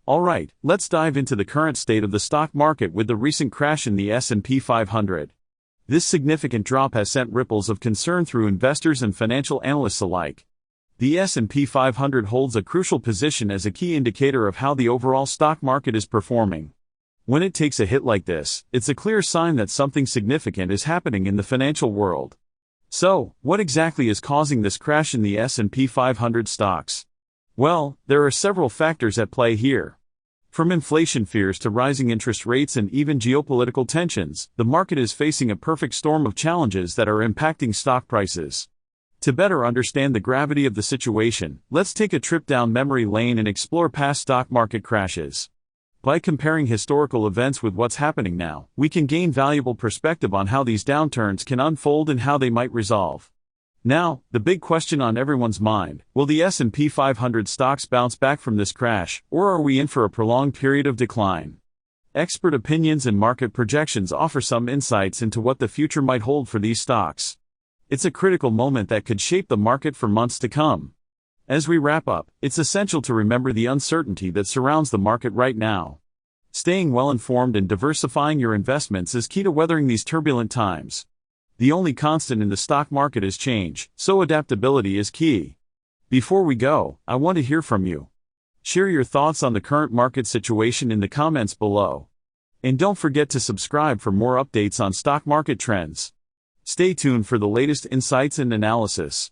Alright, let's dive into the current state of the stock market with the recent crash in the S&P 500. This significant drop has sent ripples of concern through investors and financial analysts alike. The S&P 500 holds a crucial position as a key indicator of how the overall stock market is performing. When it takes a hit like this, it's a clear sign that something significant is happening in the financial world. So, what exactly is causing this crash in the S&P 500 stocks? Well, there are several factors at play here. From inflation fears to rising interest rates and even geopolitical tensions, the market is facing a perfect storm of challenges that are impacting stock prices. To better understand the gravity of the situation, let's take a trip down memory lane and explore past stock market crashes. By comparing historical events with what's happening now, we can gain valuable perspective on how these downturns can unfold and how they might resolve. Now, the big question on everyone's mind, will the S&P 500 stocks bounce back from this crash, or are we in for a prolonged period of decline? Expert opinions and market projections offer some insights into what the future might hold for these stocks. It's a critical moment that could shape the market for months to come. As we wrap up, it's essential to remember the uncertainty that surrounds the market right now. Staying well-informed and diversifying your investments is key to weathering these turbulent times. The only constant in the stock market is change, so adaptability is key. Before we go, I want to hear from you. Share your thoughts on the current market situation in the comments below. And don't forget to subscribe for more updates on stock market trends. Stay tuned for the latest insights and analysis.